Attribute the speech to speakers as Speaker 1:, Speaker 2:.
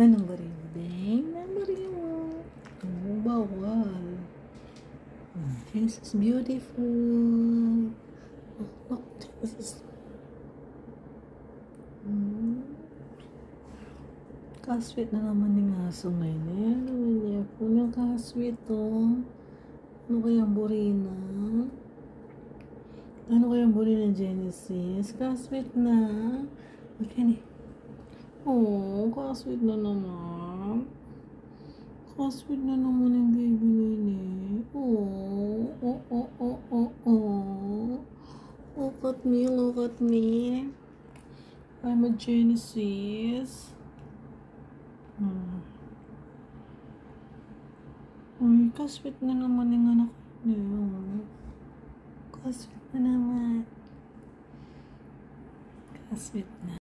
Speaker 1: Nanumbarin mo din. Nanumbarin mo. Oh, bawal. This is beautiful. Look, this is... Kasweet na naman yung aso ngayon. Ano niya po yung kasweet to? Ano kayang burina? Ano kayang burina, Genesis? Kasweet na. Okay, nih. Oh, kasweet na naman. Kasweet na naman yung baby ngayon eh. Oh. Look at me, look at me. I'm a Genesis. Ay, kasweet na naman yung anak niyo. Kasweet na naman. Kasweet na.